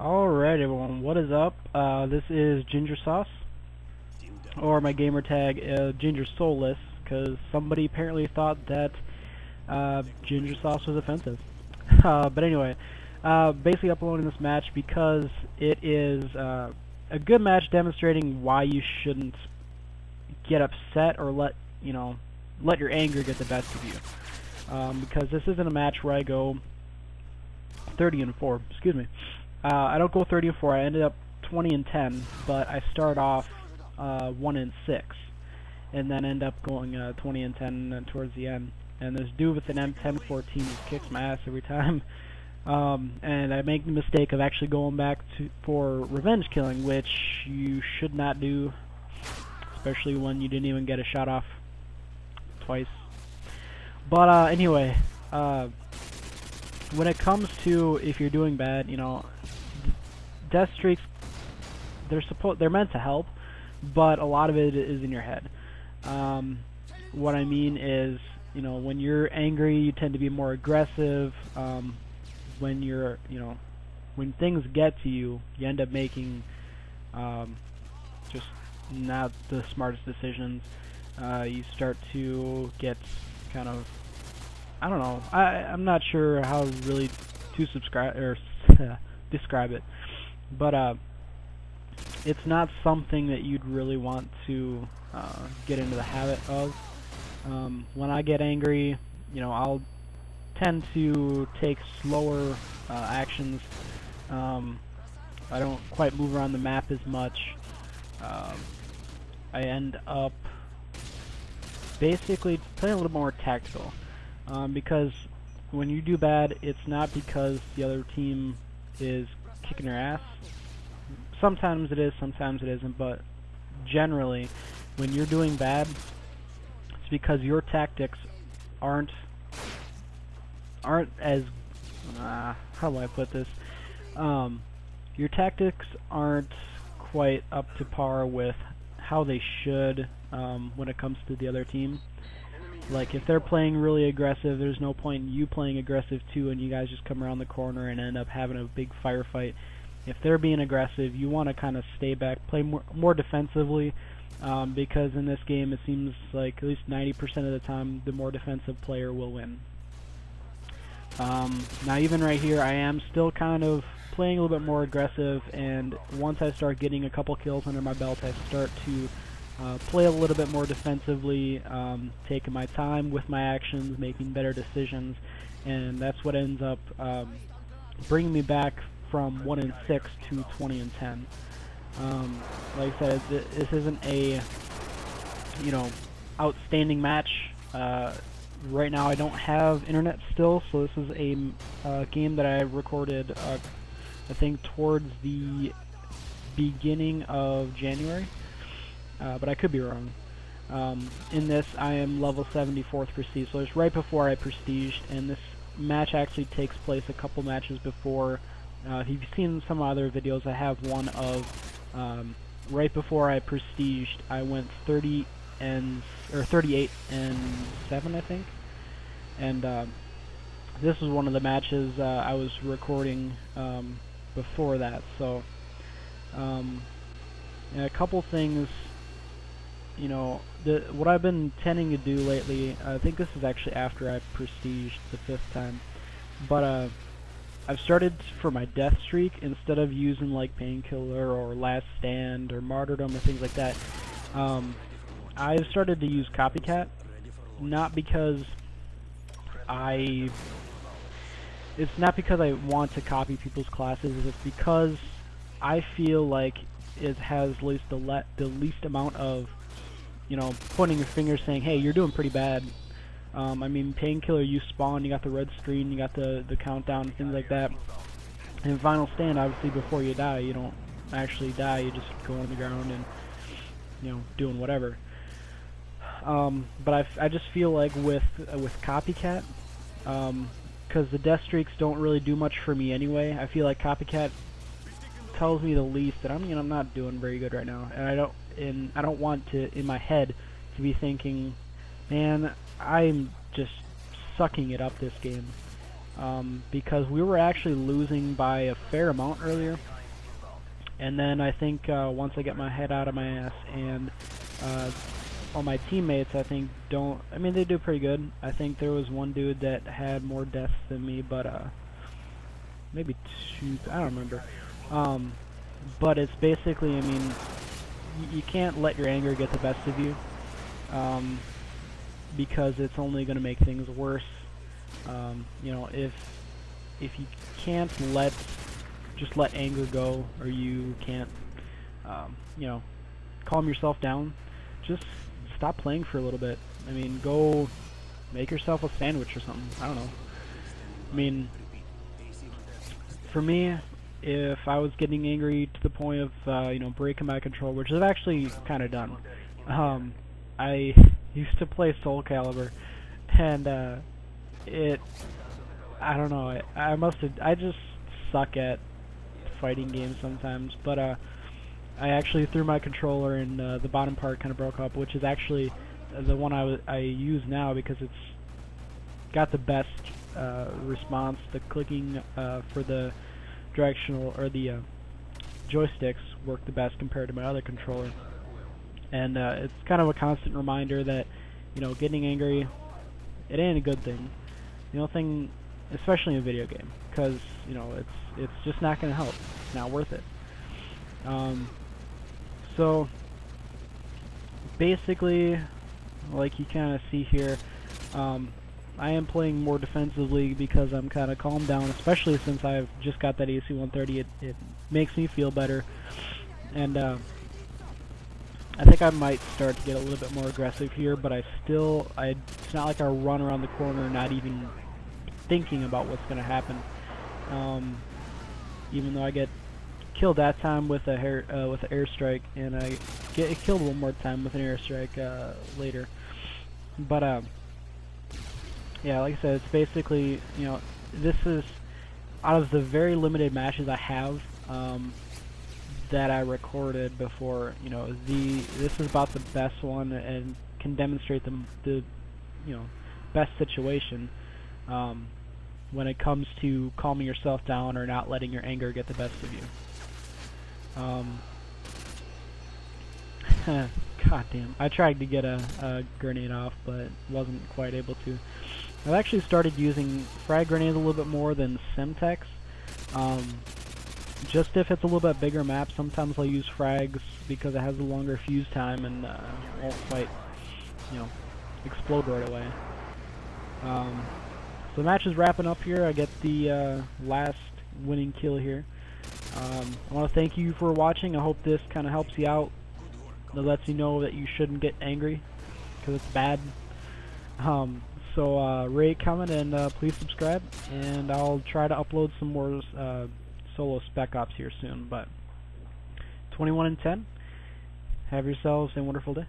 Alright everyone, what is up? This is Ginger Sauce, or my gamer tag Ginger Soulless, because somebody apparently thought that Ginger Sauce was offensive. But anyway, basically uploading this match because it is a good match demonstrating why you shouldn't get upset or let your anger get the best of you. Because this isn't a match where I go 30-4. Excuse me. I don't go 30-4. I ended up 20-10, but I start off 1-6, and then end up going 20-10 towards the end. And this dude with an M1014 just kicks my ass every time. And I make the mistake of actually going back for revenge killing, which you should not do, especially when you didn't even get a shot off twice. But anyway, when it comes to if you're doing bad, death streaks, they're meant to help, but a lot of it is in your head. What I mean is, when you're angry, you tend to be more aggressive. When you're, when things get to you, you end up making just not the smartest decisions. You start to get kind of, I don't know. I'm not sure how really to describe it, but it's not something that you'd really want to get into the habit of. When I get angry, I'll tend to take slower actions. I don't quite move around the map as much. I end up basically playing a little more tactical. Because when you do bad, it's not because the other team is kicking your ass. Sometimes it is, sometimes it isn't, but generally, when you're doing bad, it's because your tactics aren't as, how do I put this? Your tactics aren't quite up to par with how they should when it comes to the other team. Like, if they're playing really aggressive, there's no point in you playing aggressive too, and you guys just come around the corner and end up having a big firefight. If they're being aggressive, you want to kind of stay back, play more defensively, because in this game it seems like at least 90% of the time the more defensive player will win. Now even right here, I am still kind of playing a little bit more aggressive, and once I start getting a couple kills under my belt, I start to play a little bit more defensively, taking my time with my actions, making better decisions, and that's what ends up bringing me back from 1-6 to 20-10. Like I said, this isn't a outstanding match. Right now I don't have internet still, so this is a game that I recorded I think towards the beginning of January. But I could be wrong. In this, I am level 74th prestige, so it's right before I prestiged, and this match actually takes place a couple matches before. If you've seen some other videos, I have one of right before I prestiged. I went 38 and 7, I think, and this was one of the matches I was recording before that. So, and a couple things. What I've been tending to do lately, I think this is actually after I prestiged the 5th time, but I've started for my death streak, instead of using like Painkiller or Last Stand or Martyrdom or things like that, I've started to use Copycat, not because it's not because I want to copy people's classes, it's because I feel like it has at least the least amount of pointing your finger saying, hey, you're doing pretty bad. I mean, Painkiller, you spawn, you got the red screen, you got the countdown, things like that. And Final Stand, obviously, before you die, you don't actually die, you just go on the ground and, doing whatever. But I just feel like with Copycat, because the death streaks don't really do much for me anyway, I feel like Copycat tells me the least that I'm not doing very good right now, and I don't want to, in my head, to be thinking, man, I'm just sucking it up this game. because we were actually losing by a fair amount earlier. And then I think once I get my head out of my ass and all my teammates, I think they do pretty good. I think there was one dude that had more deaths than me, but maybe 2, I don't remember. But it's basically, I mean, you can't let your anger get the best of you, because it's only going to make things worse. You know, if you can't just let anger go, or you can't, you know, calm yourself down, just stop playing for a little bit. I mean, go make yourself a sandwich or something. I don't know. I mean, for me, if I was getting angry to the point of, you know, breaking my control, which I've actually kind of done, I used to play Soul Calibur, and I don't know, I just suck at fighting games sometimes, but I actually threw my controller and the bottom part kind of broke up, which is actually the one I use now because it's got the best response. The clicking for the directional or the joysticks work the best compared to my other controller, and it's kind of a constant reminder that, you know, getting angry, it ain't a good thing. You know, especially in a video game, because, you know, it's just not going to help. It's not worth it. So basically, like you kind of see here, I am playing more defensively because I'm kind of calmed down, especially since I've just got that AC 130. It makes me feel better, and I think I might start to get a little bit more aggressive here, but it's not like I run around the corner not even thinking about what's going to happen. Even though I get killed that time with an airstrike, and I get killed one more time with an airstrike later. But yeah, like I said, it's basically, you know, this is out of the very limited matches I have that I recorded before. You know, this is about the best one and can demonstrate the you know, best situation when it comes to calming yourself down or not letting your anger get the best of you. God damn, I tried to get a grenade off, but wasn't quite able to. I've actually started using frag grenades a little bit more than Semtex. Just if it's a little bit bigger map, sometimes I'll use frags because it has a longer fuse time and won't quite, you know, explode right away. So the match is wrapping up here. I get the last winning kill here. I want to thank you for watching. I hope this kind of helps you out. It lets you know that you shouldn't get angry because it's bad. So rate, comment, and please subscribe. And I'll try to upload some more solo Spec Ops here soon. But 21 and 10. Have yourselves a wonderful day.